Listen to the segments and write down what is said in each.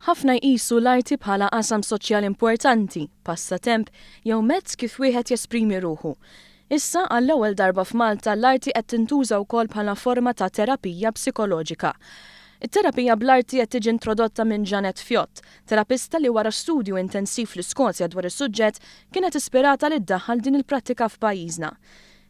Ħafna jqisu l-arti bħala qasam soċjali importanti, passatemp jew mezz kif wieħed jesprimi ruħu. Issa għall-ewwel darba f'Malta l-arti qed tintuża wkoll bħala forma ta' terapija psikoloġika. It-terapija bl-arti qed tiġi introdotta minn Jeanette Fiott, terapista li wara studju intensiv fl-Iskozja dwar is-suġġett kienet ispirata li ddaħħal din il-prattika f'pajjiżna.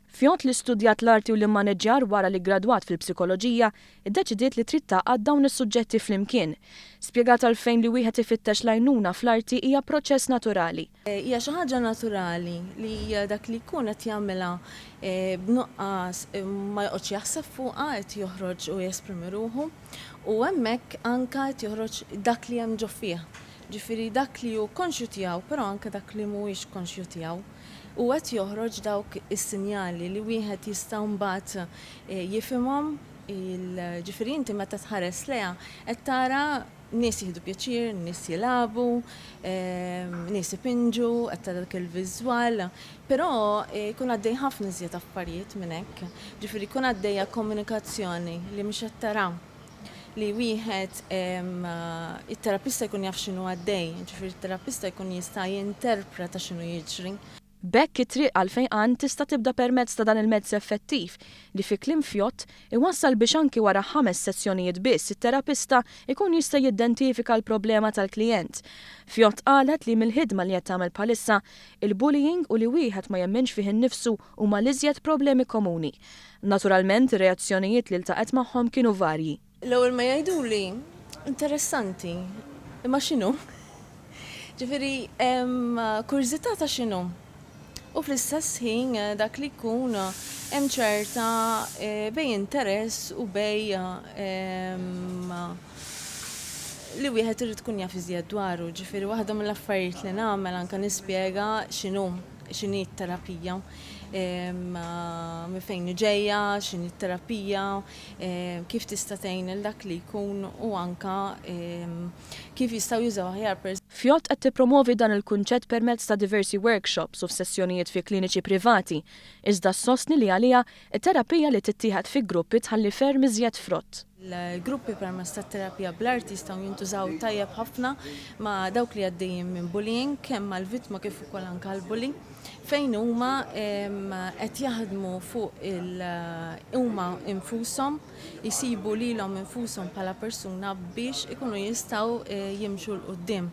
Fiott li studjat l-arti u l-immaneġġjar wara li gradwat fil-psikoloġija, iddeċidiet li trid taqgħad dawn is-suġġetti flimkien. Spjegat għalfejn li wieħed ifittex l-għajnuna fl-arti hija proċess naturali. Hija xi ħaġa naturali li dak li jkun qed jagħmilha b'nuqqas ma joqgħodx jaħseb fuqha qed joħroġ u jesprimi ruħu u hemmhekk anke qed joħroġ dak li hemm ġo fih. Ġifieri dak li hu konxju tiegħu, però anke dak li mhuwiex konxju tiegħu. U għet joħroġ dawk is-sinjali li wieħed jista' mbagħad jifhimhom ġifieri inti meta tħares leha qed tara nies jieħdu pjaċir, nies jilagħbu, nies ipinġu, qed tara dak il-viżwal, però jkun għaddej ħafna iżjed affarijiet minn hekk. Ġifieri jkun għaddejja komunikazzjoni li mhux qed tara li wieħed it-terapista jkun jaf x'inhu għaddej, ġifieri it-terapista jkun jista' jinterpreta x'inhu jiġri. Bekk it-triq għalfejn għan tista' tibda permezz ta' dan il-mezz effettiv li fi kliem Fiott iwassal biex anki wara 5 sessjonijiet biss it-terapista ikun jista' jidentifika l-problema tal-klijent. Fiott qalet li mill-ħidma li qed tagħmel bħalissa il-bullying u li wieħed ma jemminx fih innifsu huma l-iżjed problemi komuni. Naturalment ir-reazzjonijiet li ltaqet magħhom kienu varji. L-ewwel ma jgħiduli interessanti, imma x'inhu? Ġifieri kurżità ta' x'inhu? U fl-istess ħin dak li jkun hemm ċerta bej interess u bej li wieħed irid tkun jaf iżjed dwaru. Ġifieri waħda mill-affarijiet li nagħmel anke nispjega x'inhi t-terapija, minn fejn ġejja, x'inhi t-terapija, kif tista' tgħin il dak li jkun u anke kif jistgħu jużaw aħjar. Fiott qed tippromovi dan il-kunċett permezz ta' diversi workshops u f'sessjonijiet fi kliniċi privati, iżda ssostni li għaliha it-terapija li tittieħed fi gruppi tħalli ferm iżjed frott. Il-gruppi permezz tat-terapija bl-arti jistgħu jintużaw tajjeb ħafna ma' dawk li għaddejjin minn bullying, kemm mal-vittma kif ukoll anke l-bully, fejn huma qed jaħdmu fuq huma infushom, jsibu lilhom infushom bħala persuna biex ikunu jistgħu jimxu l qudiem.